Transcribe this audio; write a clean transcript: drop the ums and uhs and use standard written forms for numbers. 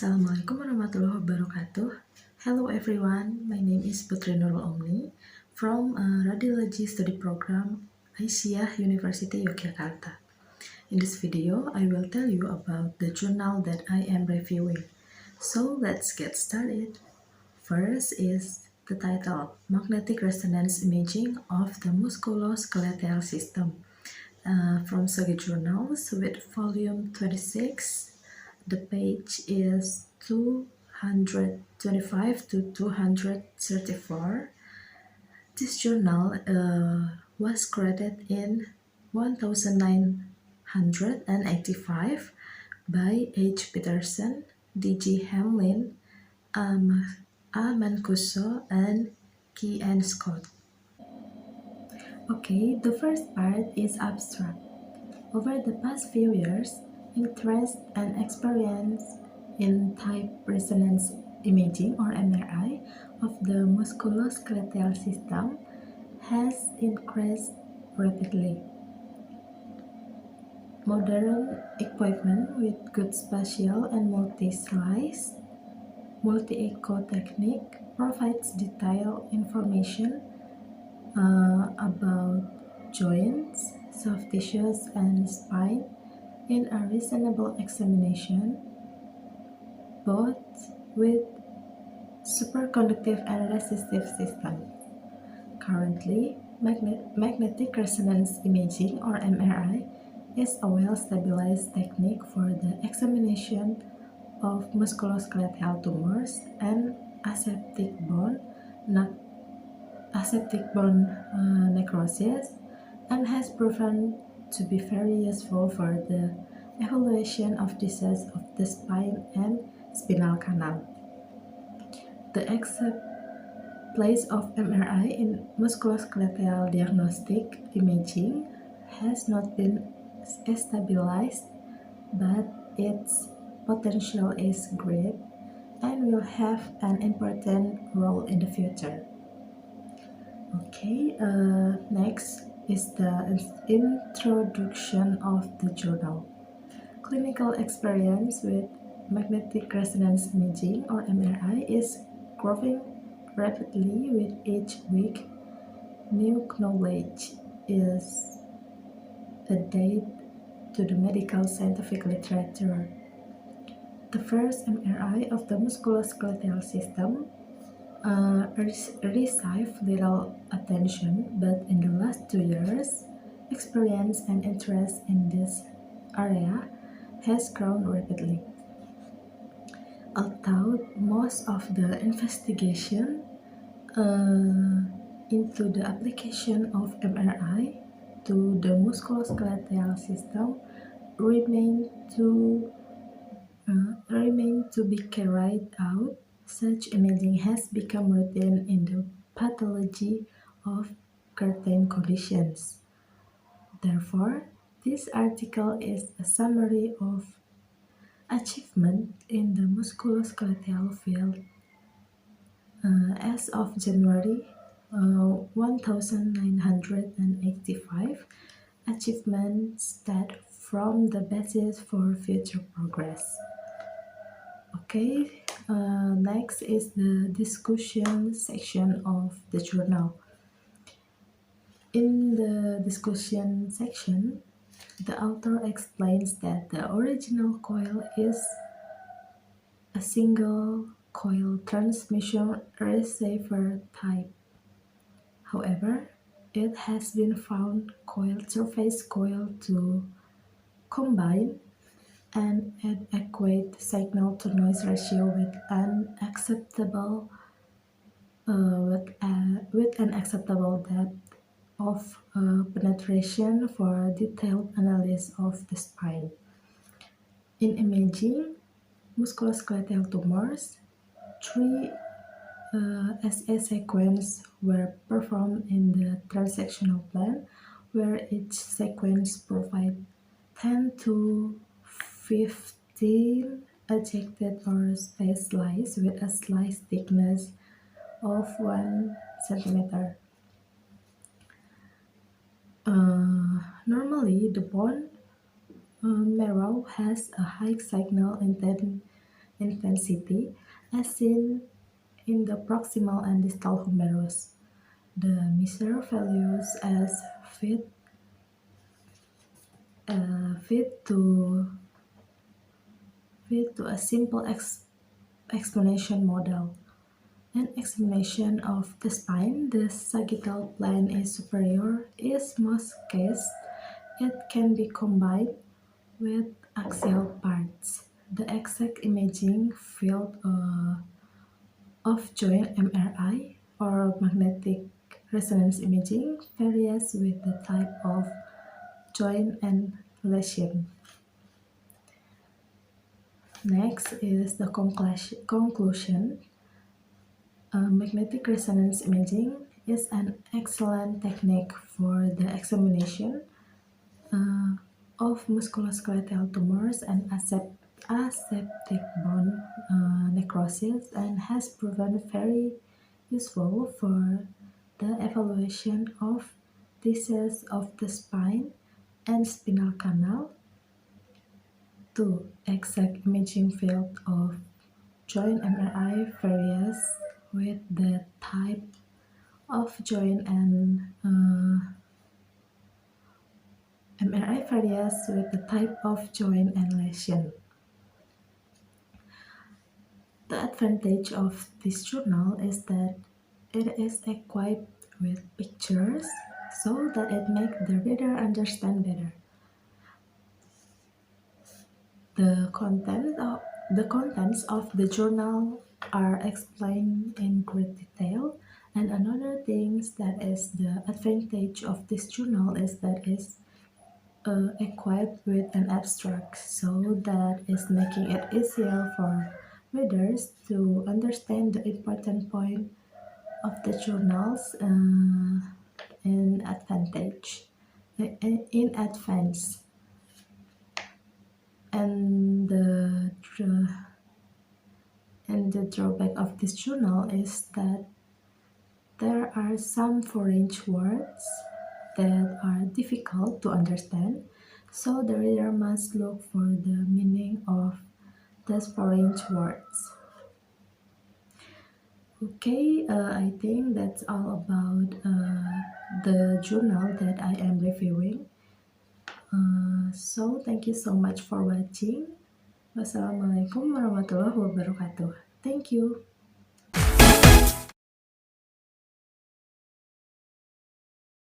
Assalamualaikum warahmatullahi wabarakatuh. Hello everyone, my name is Putri Nurul Umni from Radiology Study Program Aisyah University Yogyakarta. In this video, I will tell you about the journal that I am reviewing. So let's get started. First is the title, Magnetic Resonance Imaging of the Musculoskeletal System, from Jurnals with volume 26. The page is 225 to 234. This journal was created in 1985 by H. Peterson, D.G. Hamlin, A. Mancuso, and Key and Scott. Okay, the first part is abstract. Over the past few years, interest and experience in type resonance imaging or MRI of the musculoskeletal system has increased rapidly. Modern equipment with good spatial and multi-slice, multi-echo technique provides detailed information about joints, soft tissues, and spine in a reasonable examination, both with superconductive and resistive systems. Currently, magnetic resonance imaging or MRI is a well-stabilized technique for the examination of musculoskeletal tumors and aseptic bone necrosis, and has proven to be very useful for the evaluation of disease of the spine and spinal canal. The exact place of MRI in musculoskeletal diagnostic imaging has not been established, but its potential is great and will have an important role in the future. Okay, next is the introduction of the journal. Clinical experience with magnetic resonance imaging or MRI is growing rapidly with each week. New knowledge is added to the medical scientific literature. The first MRI of the musculoskeletal system received little attention, but in the last 2 years, experience and interest in this area has grown rapidly. Although most of the investigation into the application of MRI to the musculoskeletal system remain to be carried out, such imaging has become routine in the pathology of certain conditions. Therefore, this article is a summary of achievement in the musculoskeletal field. As of January 1985, achievements that form the basis for future progress. Okay, next is the discussion section of the journal. In the discussion section, the author explains that the original coil is a single coil transmission receiver type. However, it has been found surface coil to combine an adequate signal-to-noise ratio with an acceptable depth of penetration for detailed analysis of the spine. In imaging musculoskeletal tumors, 3 SA sequences were performed in the transectional plane, where each sequence provides 10 to 15 ejected or space slices with a slice thickness of 1 cm. Normally, the bone marrow has a high signal intensity as seen in the proximal and distal humerus. The measure values as fit to a simple explanation model. An examination of the spine, the sagittal plane is superior, is most cases it can be combined with axial parts. The exact imaging field of joint MRI or magnetic resonance imaging varies with the type of joint and lesion. Next is the conclusion. Magnetic resonance imaging is an excellent technique for the examination of musculoskeletal tumors and aseptic bone necrosis and has proven very useful for the evaluation of disease of the spine and spinal canal. 2. Exact imaging field of joint MRI varies with the type of joint and lesion. The advantage of this journal is that it is equipped with pictures so that it makes the reader understand better. The contents of the journal are explained in great detail, and another thing that is the advantage of this journal is that it's equipped with an abstract, so that is making it easier for readers to understand the important point of the journals in advance. And the drawback of this journal is that there are some foreign words that are difficult to understand, so the reader must look for the meaning of those foreign words. Okay, I think that's all about the journal that I am reviewing. So thank you so much for watching. Wassalamualaikum warahmatullahi wabarakatuh. Thank you.